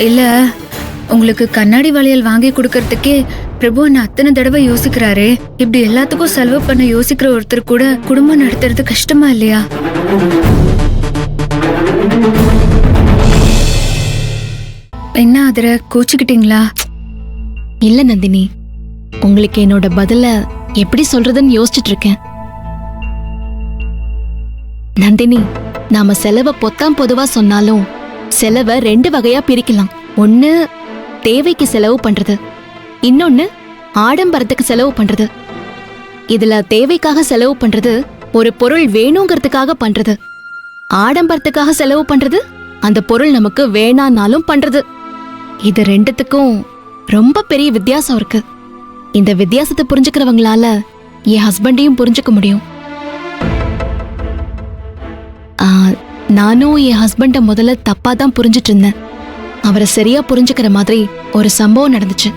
இல்ல, உங்களுக்கு கண்ணாடி வளையல் வாங்கி கொடுக்கறதுக்கே பிரபு அண்ணா அத்தனை தடவை யோசிக்கிறாரே. இப்படி எல்லாத்துக்கும் செலவு பண்ண யோசிக்கிற ஒருத்தர் கூட குடும்பம் நடத்துறது கஷ்டமா இல்லையா? என்ன அதுல கோச்சுக்கிட்டீங்களா? இல்ல நந்தினி, உங்களுக்கு என்னோட பதில எப்படி சொல்றதுன்னு யோசிச்சுட்டு இருக்கேன். நந்தினி, நாம செலவை பொத்தாம் பொதுவா சொன்னாலும் செலவை 2 வகையா பிரிக்கலாம். ஒன்னு தேவைக்கு செலவு பண்றது, இன்னொன்னு ஆடம்பரத்துக்கு செலவு பண்றது. இதுல தேவைக்காக செலவு பண்றது ஒரு பொருள் வேணுங்கிறதுக்காக பண்றது. ஆடம்பரத்துக்காக செலவு பண்றது அந்த பொருள் நமக்கு வேணானாலும் பண்றது. இது 2த்துக்கும் ரொம்ப பெரிய வித்தியாசம் இருக்கு. இந்த வித்தியாசத்தை புரிஞ்சுக்கிறவங்களால என் ஹஸ்பண்டையும் புரிஞ்சுக்க முடியும். நானும் என் ஹஸ்பண்ட முதல்ல தப்பா தான் புரிஞ்சிட்டு இருந்தேன். அவரை சரியா புரிஞ்சுக்கிற மாதிரி ஒரு சம்பவம் நடந்துச்சு.